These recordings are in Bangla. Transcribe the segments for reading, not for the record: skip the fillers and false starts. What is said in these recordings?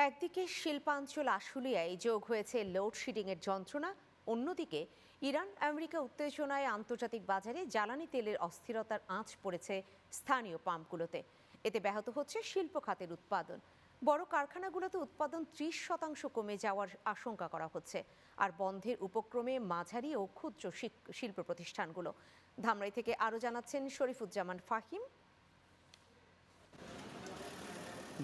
একদিকে শিল্পাঞ্চল আশুলিয়ায় যোগ হয়েছে লোডশেডিংয়ের যন্ত্রণা, অন্যদিকে ইরান আমেরিকা উত্তেজনায় আন্তর্জাতিক বাজারে জ্বালানি তেলের অস্থিরতার আঁচ পড়েছে স্থানীয় পাম্পগুলোতে। এতে ব্যাহত হচ্ছে শিল্প খাতের উৎপাদন। বড় কারখানাগুলোতে উৎপাদন 30% কমে যাওয়ার আশঙ্কা করা হচ্ছে, আর বন্ধের উপক্রমে মাঝারি ও ক্ষুদ্র শিল্প প্রতিষ্ঠানগুলো। ধামরাই থেকে আরও জানাচ্ছেন শরীফুজ্জামান ফাহিম।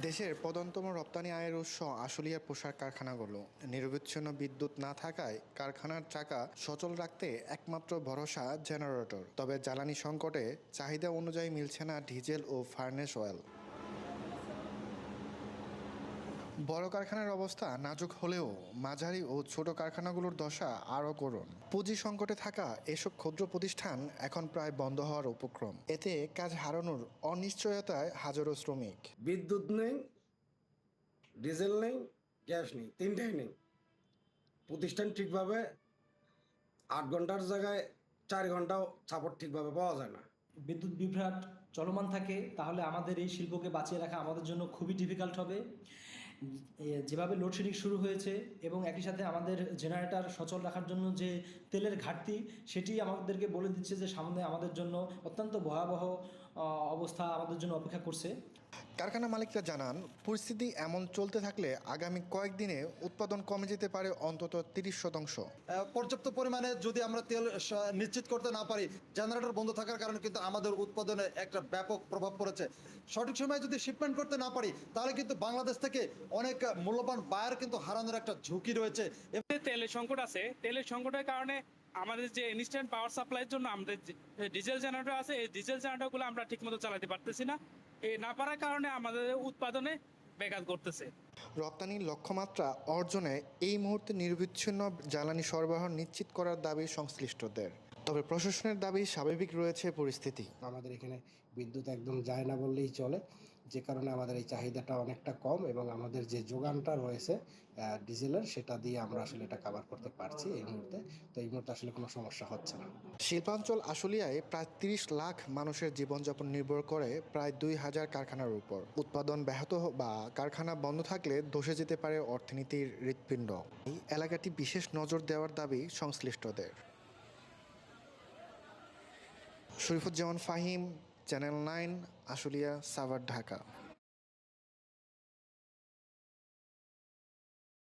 দেশের প্রধানতম রপ্তানি আয়ের উৎস আশুলিয়ার পোশাক কারখানাগুলো। নিরবচ্ছিন্ন বিদ্যুৎ না থাকায় কারখানার চাকা সচল রাখতে একমাত্র ভরসা জেনারেটর। তবে জ্বালানি সংকটে চাহিদা অনুযায়ী মিলছে না ডিজেল ও ফার্নেস অয়েল। বড় কারখানার অবস্থা নাজুক হলেও মাঝারি ও ছোট কারখানাগুলোর দশা আরও করুণ। পুঁজি সংকটে থাকা এসব ক্ষুদ্র প্রতিষ্ঠান এখন প্রায় বন্ধ হওয়ার উপক্রম। এতে কাজ হারানোর অনিশ্চয়তায় হাজারো শ্রমিক। বিদ্যুৎ নেই, ডিজেল নেই, গ্যাস নেই, তিনটাই নেই। প্রতিষ্ঠান ঠিকভাবে 8 ঘন্টার জায়গায় 4 ঘন্টাও সাপোর্ট ঠিকভাবে পাওয়া যায় না। বিদ্যুৎ বিভ্রাট চলমান থাকে তাহলে আমাদের এই শিল্পকে বাঁচিয়ে রাখা আমাদের জন্য খুবই ডিফিকাল্ট হবে। যেভাবে লোডশেডিং শুরু হয়েছে এবং একই সাথে আমাদের জেনারেটর সচল রাখার জন্য যে তেলের ঘাটতি, সেটি আমাদেরকে বলে দিচ্ছে যে সামনে আমাদের জন্য অত্যন্ত ভয়াবহ অবস্থা আমাদের জন্য অপেক্ষা করছে। কারখানা মালিকরা জানান, পরিস্থিতি এমন চলতে থাকলে আগামী কয়েকদিনে উৎপাদন কমে যেতে পারে অন্তত 30%। পর্যাপ্ত পরিমাণে যদি আমরা তেল নিশ্চিত করতে না পারি, জেনারেটর বন্ধ থাকার কারণে কিন্তু আমাদের উৎপাদনে একটা ব্যাপক প্রভাব পড়েছে। সঠিক সময়ে যদি শিপমেন্ট করতে না পারি, তাহলে কিন্তু বাংলাদেশ থেকে অনেক মূল্যবান বায়ার কিন্তু হারানোর একটা ঝুঁকি রয়েছে। তেলের সংকট আছে, তেলের সংকটের কারণে আমাদের যে ইনস্ট্যান্ট পাওয়ার সাপ্লাইয়ের জন্য আমাদের ডিজেল জেনারেটর আছে, এই ডিজেল জেনারেটরগুলো আমরা ঠিকমতো চালাতে পারতেছি না। এই না পারার কারণে আমাদের উৎপাদনে ব্যাঘাত ঘটতেছে। রপ্তানির লক্ষ্যমাত্রা অর্জনে এই মুহূর্তে নিরবিচ্ছিন্ন জ্বালানি সরবরাহ নিশ্চিত করার দাবি সংশ্লিষ্টদের। তবে প্রশাসনের দাবি স্বাভাবিক রয়েছে পরিস্থিতি। আমাদের এখানে বিদ্যুৎ একদম যায় না বললেই চলে, যে কারণে আমাদের এই চাহিদাটা অনেকটা কম এবং আমাদের যে যোগানটা রয়েছে ডিজেলের, সেটা দিয়ে আমরা আসলে এটা কভার করতে পারছি এই মুহূর্তে। তো এই মুহূর্তে আসলে কোনো সমস্যা হচ্ছে না। শিল্পাঞ্চল আশুলিয়ায় প্রায় 30 লাখ মানুষের জীবনযাপন নির্ভর করে প্রায় 2000 কারখানার উপর। উৎপাদন ব্যাহত বা কারখানা বন্ধ থাকলে ধসে যেতে পারে অর্থনীতির হৃৎপিণ্ড। এই এলাকাটি বিশেষ নজর দেওয়ার দাবি সংশ্লিষ্টদের। শরীফুজ্জামান ফাহিম, চ্যানেল 9, আশুলিয়া, সাভার, ঢাকা।